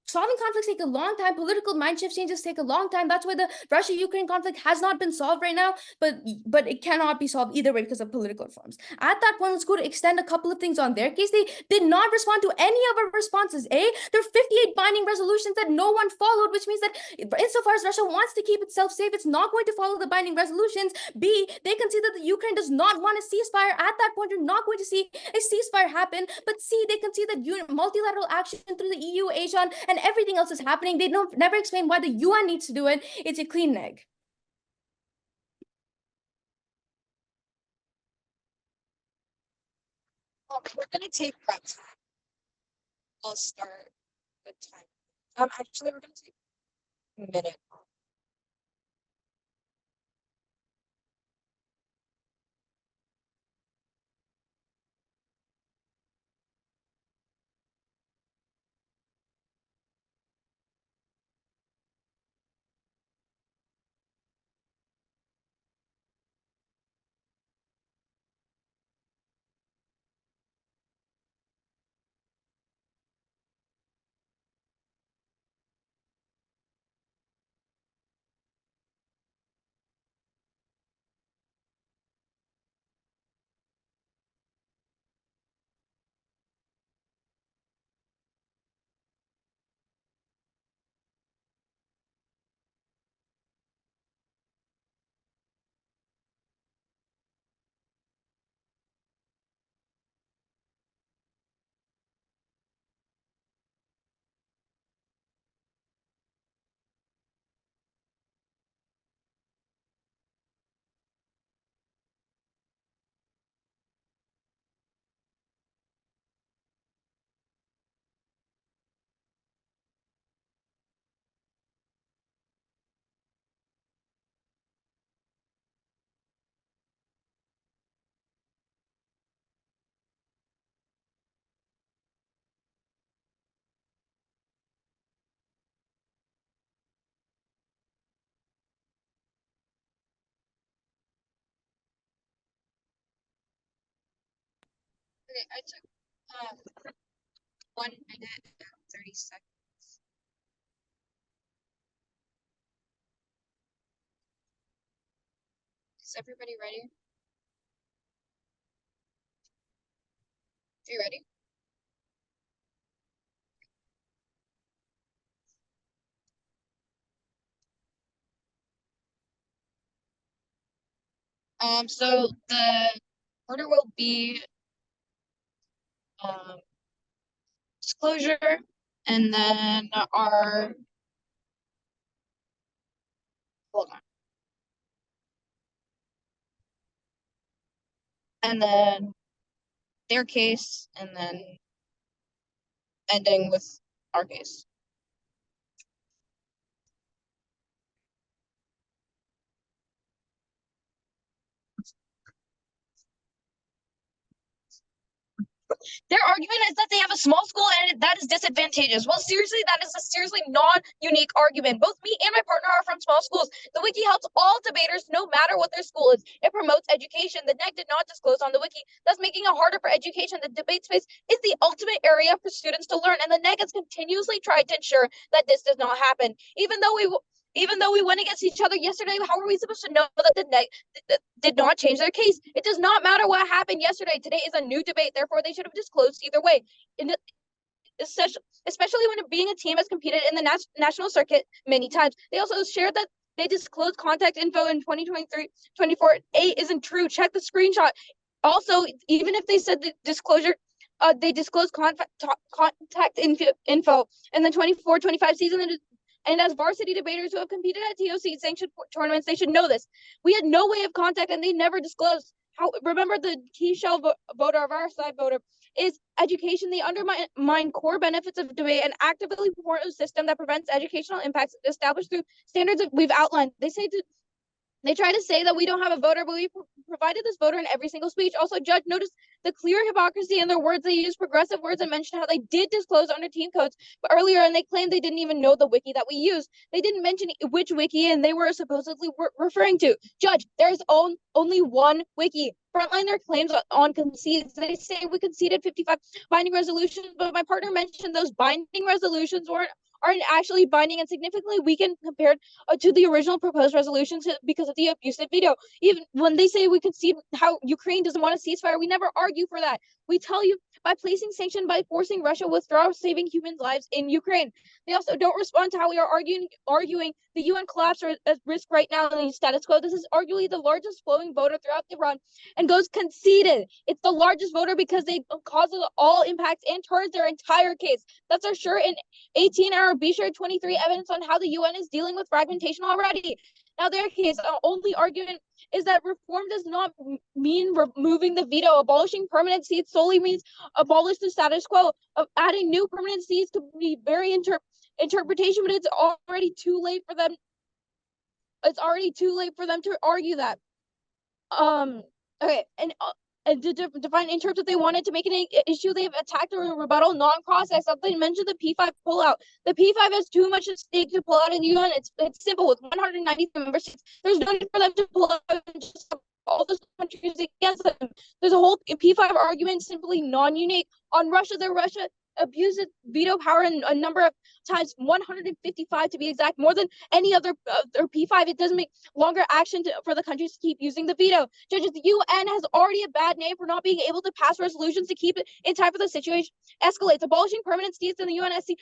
S1: solving conflicts take a long time. Political mind shift changes take a long time. That's why the Russia-Ukraine conflict has not been solved right now, but it cannot be solved either way because of political reforms. At that point, let's go to extend a couple of things on their case. They did not respond to any of our responses. There are 58 binding resolutions that no one followed, which means that insofar as Russia wants to keep itself safe, it's not going to follow the binding resolutions. B, they can see that the Ukraine does not want a ceasefire. At that point, you're not going to see a ceasefire happen. But C, they can see that multilateral action through the EU, ASEAN, and everything else is happening. They never explain why the UN needs to do it. It's a clean neg.
S2: We're gonna take prep time. I'll start the time. Actually, we're gonna take a minute. Okay, I took 1 minute and 30 seconds. Is everybody ready? Are you ready? So the order will be disclosure, and then our hold on, and then their case, and then ending with our case. Their argument is that they have a small school and that is disadvantageous. Well, seriously, that is a seriously non-unique argument. Both me and my partner are from small schools. The wiki helps all debaters no matter what their school is. It promotes education. The NEC did not disclose on the wiki, thus making it harder for education. The debate space is the ultimate area for students to learn, and the NEC has continuously tried to ensure that this does not happen. Even though we went against each other yesterday, how are we supposed to know that the NEC did not change their case? It does not matter what happened yesterday. Today is a new debate. Therefore, they should have disclosed either way. Especially when being a team has competed in the national circuit many times. They also shared that they disclosed contact info in 2023-24. A isn't true. Check the screenshot. Also, even if they said the disclosure, they disclosed contact info in the 24-25 season. And as varsity debaters who have competed at TOC sanctioned tournaments, they should know this. We had no way of contact, and they never disclosed. Remember, the key shell voter of our side voter is education. They undermine core benefits of debate and actively support a system that prevents educational impacts established through standards that we've outlined. They try to say that we don't have a voter, but we provided this voter in every single speech. Also, Judge noticed the clear hypocrisy in their words. They used progressive words and mentioned how they did disclose under team codes earlier, and they claimed they didn't even know the wiki that we used. They didn't mention which wiki and they were supposedly referring to. Judge, there's only one wiki. Frontline their claims on concedes. They say we conceded 55 binding resolutions, but my partner mentioned those binding resolutions aren't actually binding and significantly weakened compared to the original proposed resolutions because of the abusive veto. Even when they say we concede how Ukraine doesn't want a ceasefire, we never argue for that. We tell you by placing sanction, by forcing Russia withdraw, saving human lives in Ukraine. They also don't respond to how we are arguing the UN collapse are at risk right now in the status quo. This is arguably the largest flowing voter throughout Iran and goes conceded. It's the largest voter because they cause all impacts and turns their entire case. That's our sure in 18-hour B-Share 23 evidence on how the UN is dealing with fragmentation already. Now, their case, only argument is that reform does not mean removing the veto. Abolishing permanent seats solely means abolish the status quo. Adding new permanent seats could be very interpretation, but it's already too late for them. It's already too late for them to argue that. Okay, and to define in terms that they wanted to make an issue, they've attacked or rebuttal non-process. They mentioned the P5 pullout. The P5 has too much at stake to pull out in the UN. It's simple. With 193 member states, there's no need for them to pull out and just all those countries against them. There's a whole P5 argument simply non-unique. On Russia, Russia abused its veto power in a number of times, 155 to be exact, more than any other or P5. It doesn't make longer action for the countries to keep using the veto. Judges, the UN has already a bad name for not being able to pass resolutions to keep it in time for the situation escalates. Abolishing permanent seats in the UNSC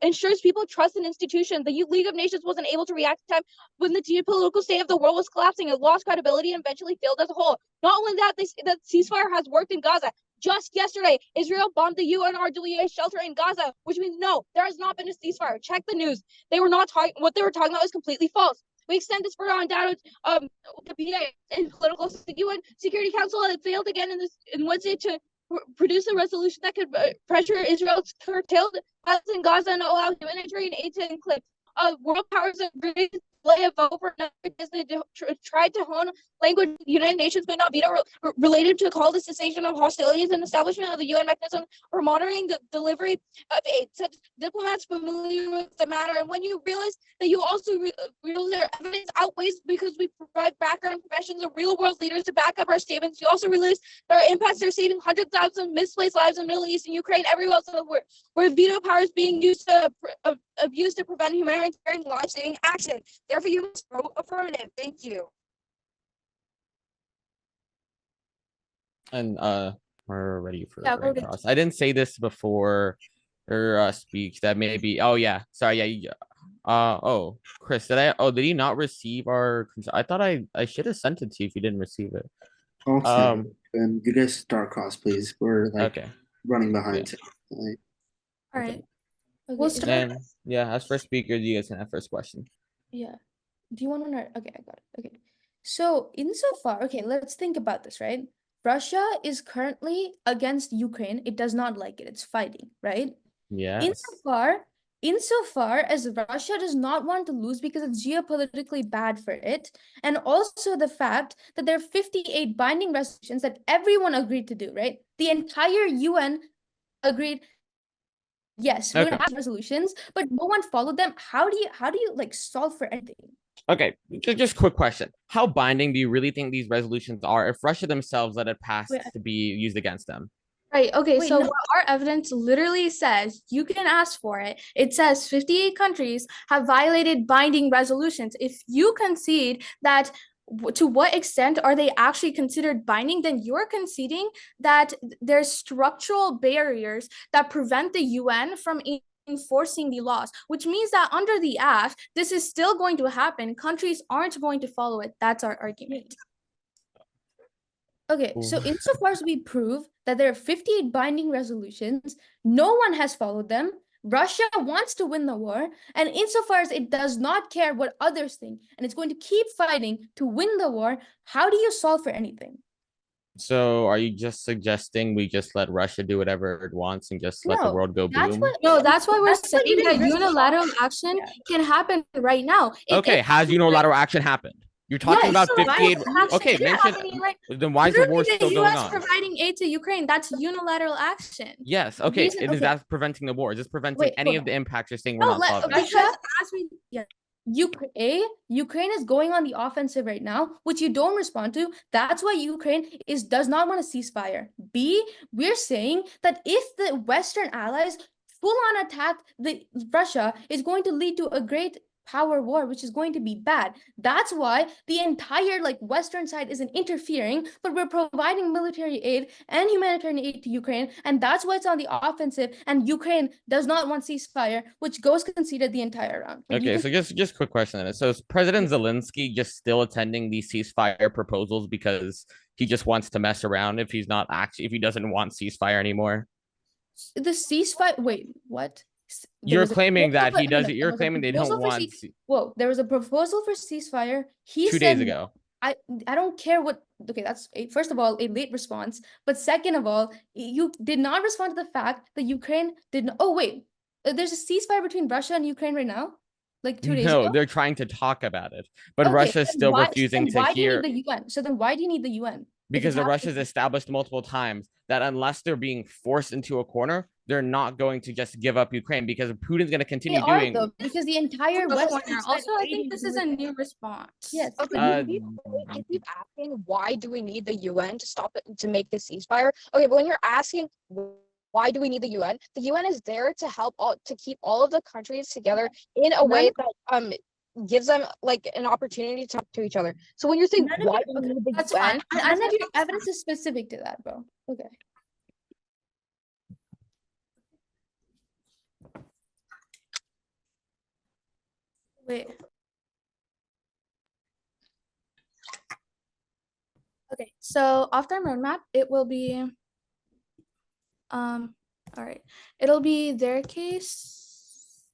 S2: ensures people trust an institution. The League of Nations wasn't able to react in time when the geopolitical state of the world was collapsing. It lost credibility and eventually failed as a whole. Not only that, that ceasefire has worked in Gaza. Just yesterday, Israel bombed the UNRWA shelter in Gaza, which means no, there has not been a ceasefire. Check the news. They were not talking. What they were talking about is completely false. We extend this further on down the PA and political. The UN Security Council had failed again in Wednesday to produce a resolution that could pressure Israel's curtailed violence in Gaza and allow humanitarian aid to enclave. World powers agreed delay a vote for another because they tried to hone language the United Nations may not veto related to call the cessation of hostilities and establishment of the UN mechanism for monitoring the delivery of aid. Such diplomats familiar with the matter, and when you realize that you also realize their evidence outweighs because we provide background professions of real world leaders to back up our statements, you also realize that our impacts are saving hundreds of thousands of misplaced lives in the Middle East and Ukraine, everywhere else in the world, where veto power is being used to abused to prevent humanitarian life-saving action. Therefore, you must vote affirmative. Thank you.
S3: And we're ready for
S5: Yeah, we're
S3: Brain Cross. I didn't say this before her speech. That maybe. Oh yeah, sorry. Yeah. Oh, Chris, did you not receive our? I thought I should have sent it to you if you didn't receive it.
S4: And you guys start cross, please. We're like
S3: Okay.
S4: running behind.
S3: Yeah.
S5: All right.
S1: Okay,
S5: We'll
S1: is
S5: start-
S1: there-
S3: And yeah, as first speaker, you guys can have first question.
S1: Yeah. Do you want to know? Okay, I got it. Okay. So insofar, okay, let's think about this, right? Russia is currently against Ukraine. It does not like it. It's fighting, right?
S3: Yes.
S1: Insofar as Russia does not want to lose because it's geopolitically bad for it, and also the fact that there are 58 binding resolutions that everyone agreed to do, right? The entire UN agreed, yes, we're gonna
S3: Okay.
S1: have resolutions, but no one followed them. How do you like solve for anything?
S3: Okay, just quick question. How binding do you really think these resolutions are if Russia themselves let it pass
S1: Wait,
S3: to be used against them?
S5: Right. Okay.
S1: Wait,
S5: So
S1: no.
S5: what our evidence literally says, you can ask for it. It says 58 countries have violated binding resolutions. If you concede that to what extent are they actually considered binding, then you're conceding that there's structural barriers that prevent the UN from enforcing the laws, which means that under the act, this is still going to happen. Countries aren't going to follow it. That's our argument.
S1: Okay, so insofar as we prove that there are 58 binding resolutions, no one has followed them. Russia wants to win the war, and insofar as it does not care what others think, and it's going to keep fighting to win the war, how do you solve for anything?
S3: So are you just suggesting we just let Russia do whatever it wants and just let the
S1: No,
S3: world go
S1: that's
S3: boom?
S1: what-
S5: No, that's why we're
S1: That's what you
S5: saying that
S1: didn't respond.
S5: unilateral action
S1: Yeah.
S5: can happen right now. If
S3: Okay, has unilateral action happened? You're talking about 58. Okay, mention. Then why is the war still going
S5: US
S3: on?
S5: providing aid to Ukraine, that's unilateral action.
S3: Yes, okay.
S1: Reason-
S3: Is
S1: okay.
S3: that preventing the war? Is this preventing
S1: Wait,
S3: any
S1: hold
S3: of the
S1: on.
S3: impacts you're saying we're
S1: No,
S3: not solving?
S5: Russia, as we,
S1: Ukraine is going on the offensive right now, which you don't respond to. That's why Ukraine does not want a ceasefire. B, we're saying that if the Western allies full on attack Russia, is going to lead to a great power war, which is going to be bad. That's why the entire Western side isn't interfering, but we're providing military aid and humanitarian aid to Ukraine, and that's why it's on the offensive. And Ukraine does not want ceasefire, which goes conceded the entire round.
S3: Okay, so just quick question on it. So is President Zelensky just still attending these ceasefire proposals because he just wants to mess around if he's not if he doesn't want ceasefire anymore?
S1: The ceasefire. Wait, what?
S3: You're claiming that he does it. You're claiming they don't want.
S1: Whoa, there was a proposal for ceasefire. He
S3: 2
S1: said
S3: days ago.
S1: I don't care what. Okay, that's first of all a late response, but second of all, you did not respond to the fact that Ukraine did not. Oh wait, there's a ceasefire between Russia and Ukraine right now, 2 days ago.
S3: No, they're trying to talk about it, but
S1: Okay,
S3: Russia is
S1: then
S3: still
S1: why-
S3: refusing
S1: then
S3: to
S1: why do you
S3: hear.
S1: need the UN? So then why do you need the UN?
S3: Because the Russia's established multiple times that unless they're being forced into a corner, they're not going to just give up Ukraine because Putin's going to continue
S1: They are,
S3: doing.
S1: though, because the entire
S5: the
S1: Western
S5: corner.
S1: side
S5: Also, I
S1: aiding
S5: think this is a
S1: Ukraine.
S5: new response.
S1: Yes.
S2: Okay, you keep asking why do we need the UN to stop it to make the ceasefire? Okay, but when you're asking why do we need the UN is there to help to keep all of the countries together in a way that gives them an opportunity to talk to each other. So when you're saying
S1: None of
S2: why
S1: it-
S2: do we
S1: okay,
S2: need the
S1: That's
S2: UN,
S1: fine. None of your evidence is specific to that, bro. Okay.
S5: Wait. Okay, so after roadmap, it will be, all right, it'll be their case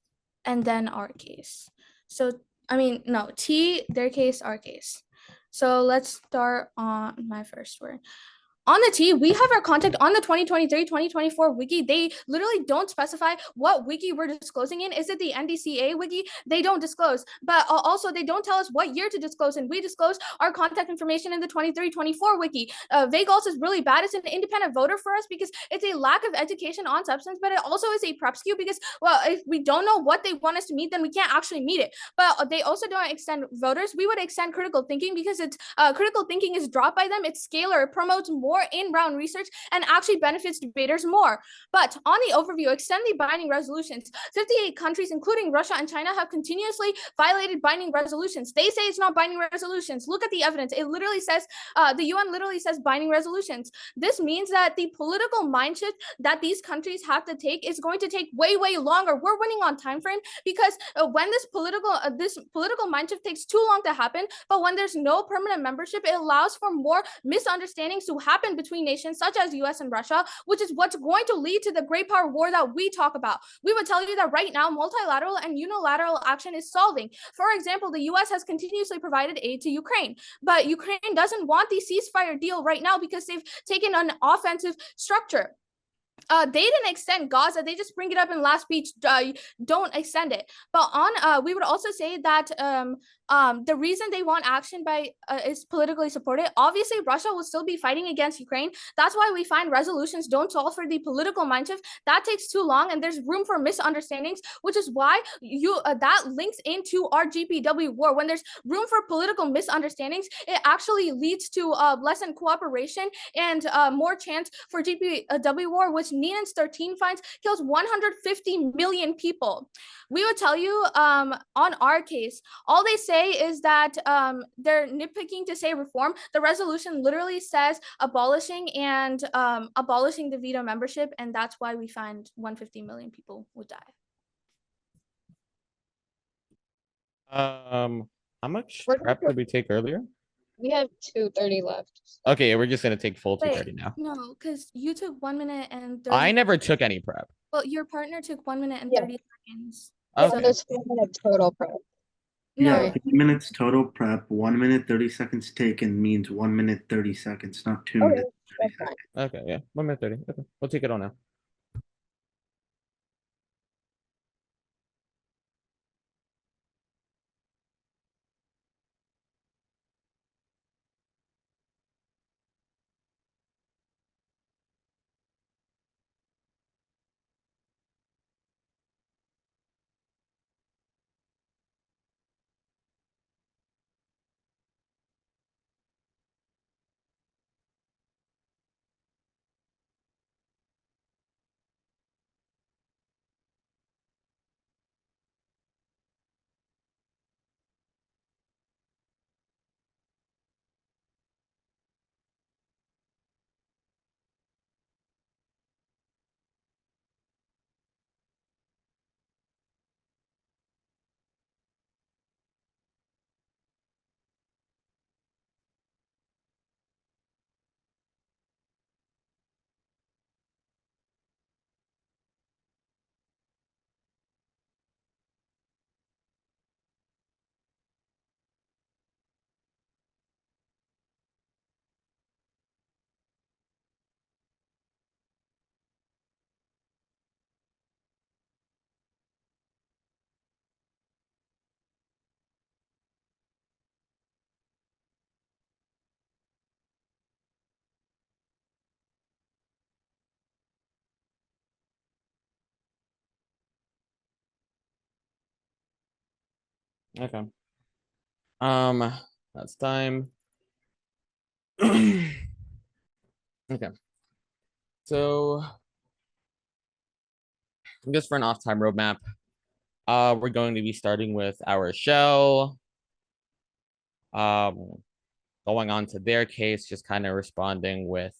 S5: and then our case. So, I mean, no, their case, our case. So let's start on my first word. On the T, we have our contact on the 2023-2024 wiki. They literally don't specify what wiki we're disclosing in. Is it the NDCA wiki? They don't disclose. But also, they don't tell us what year to disclose in. We disclose our contact information in the 23-24 wiki. VAGALS is really bad. It's an independent voter for us because it's a lack of education on substance, but it also is a prep skew because, well, if we don't know what they want us to meet, then we can't actually meet it. But they also don't extend voters. We would extend critical thinking because it's critical thinking is dropped by them. It's scalar. It promotes more in-round research and actually benefits debaters more. But on the overview, extend the binding resolutions. 58 countries, including Russia and China, have continuously violated binding resolutions. They say it's not binding resolutions. Look at the evidence. It literally says, the UN literally says binding resolutions. This means that the political mind shift that these countries have to take is going to take way, way longer. We're winning on time frame because when this political mind shift takes too long to happen, but when there's no permanent membership, it allows for more misunderstandings to happen between nations such as US and Russia, which is what's going to lead to the great power war that we talk about. We would tell you that right now, multilateral and unilateral action is solving. For example, the US has continuously provided aid to Ukraine, but Ukraine doesn't want the ceasefire deal right now because they've taken an offensive structure. They didn't extend Gaza. They just bring it up in last speech. Don't extend it. But on, we would also say that the reason they want action by is politically supported. Obviously, Russia will still be fighting against Ukraine. That's why we find resolutions don't solve for the political mind shift. That takes too long, and there's room for misunderstandings, which is why that links into our GPW war. When there's room for political misunderstandings, it actually leads to lessened cooperation and more chance for GPW war, which Nenans 13 finds kills 150 million people. We would tell you on our case, all they say is that they're nitpicking to say reform. The resolution literally says abolishing and abolishing the veto membership, and that's why we find 150 million people would die.
S3: How much
S2: We're
S3: prep did we take earlier?
S2: We have 2:30 left.
S3: Okay, we're just gonna take full
S5: Wait,
S3: 230 now.
S5: no, because you took 1 minute and 30.
S3: I never took any prep.
S5: Well, your partner took 1 minute and
S2: Yeah.
S5: 30 seconds.
S2: Yeah,
S3: Okay.
S2: there's 4 minute total prep.
S5: No,
S4: Yeah, 3 minutes total prep, 1 minute 30 seconds taken means 1 minute 30 seconds, not 2
S2: Okay,
S4: minutes. 30
S2: that's fine.
S4: seconds.
S3: Okay, yeah. 1 minute 30. Okay, we'll take it all now. Okay. That's time. Okay. So just for an off-time roadmap, we're going to be starting with our shell. Going on to their case, just kind of responding with,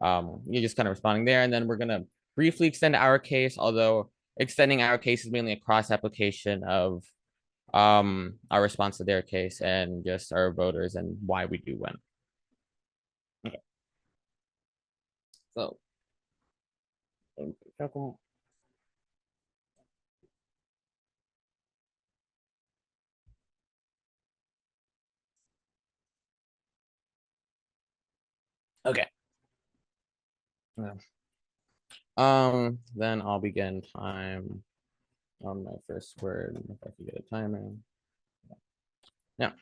S3: you're just kind of responding there, and then we're gonna briefly extend our case, although extending our case is mainly a cross application of our response to their case and just our voters and why we do win. Okay. So okay. Then I'll begin time on my first word, if I can get a timer. Now,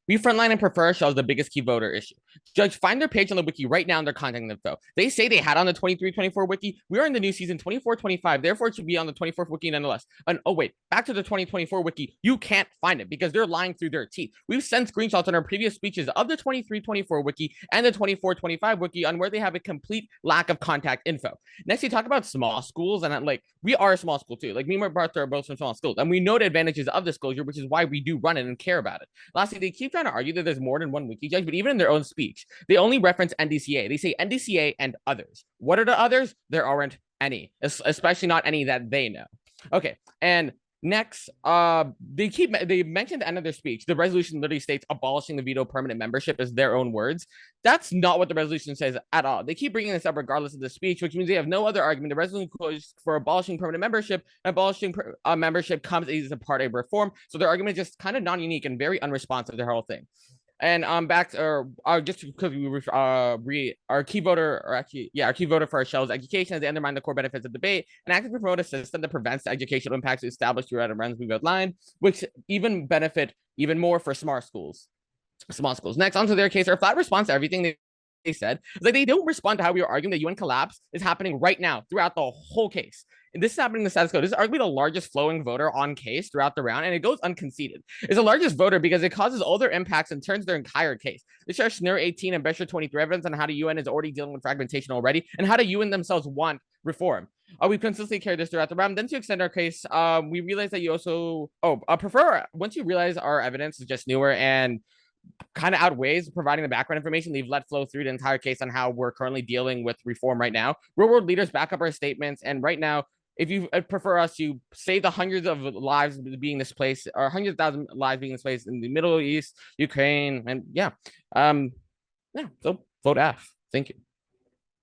S3: we frontline and prefer shows the biggest key voter issue. Judge, find their page on the wiki right now in their contact info. They say they had on the 23-24 wiki. We are in the new season 24-25. Therefore, it should be on the 24th wiki nonetheless. And oh wait, back to the 2024 wiki. You can't find it because they're lying through their teeth. We've sent screenshots on our previous speeches of the 23-24 wiki and the 24-25 wiki on where they have a complete lack of contact info. Next, you talk about small schools, and like we are a small school too. Like me and Bartha are both from small schools, and we know the advantages of disclosure, which is why we do run it and care about it. Lastly, they keep trying to argue that there's more than one wiki judge, but even in their own speech, they only reference NDCA. They say NDCA and others. What are the others? There aren't any, especially not any that they know. Okay, and next, they mentioned the end of their speech. The resolution literally states abolishing the veto permanent membership is their own words. That's not what the resolution says at all. They keep bringing this up regardless of the speech, which means they have no other argument. The resolution calls for abolishing permanent membership. Abolishing membership comes as a part of reform. So their argument is just kind of non-unique and very unresponsive to their whole thing. And back to just because we our key voter, or actually, yeah, our key voter for our shell's education as they undermine the core benefits of debate and actively promote a system that prevents the educational impacts established throughout and runs we've outlined, which even benefit even more for small schools. Next, onto their case, our flat response to everything they said is like they don't respond to how we are arguing that UN collapse is happening right now throughout the whole case. And this is happening in the status quo. This is arguably the largest flowing voter on case throughout the round, and it goes unconceded. It's the largest voter because it causes all their impacts and turns their entire case. They share Schnur 18 and Besher 23 evidence on how the UN is already dealing with fragmentation already, and how the UN themselves want reform. We consistently carry this throughout the round. Then to extend our case, we realize that you also once you realize our evidence is just newer and kind of outweighs providing the background information they've let flow through the entire case on how we're currently dealing with reform right now. Real world leaders back up our statements, and right now, if you prefer us to save the hundreds of lives being displaced, or 100,000 lives being displaced in the Middle East, Ukraine, and so vote F. Thank you.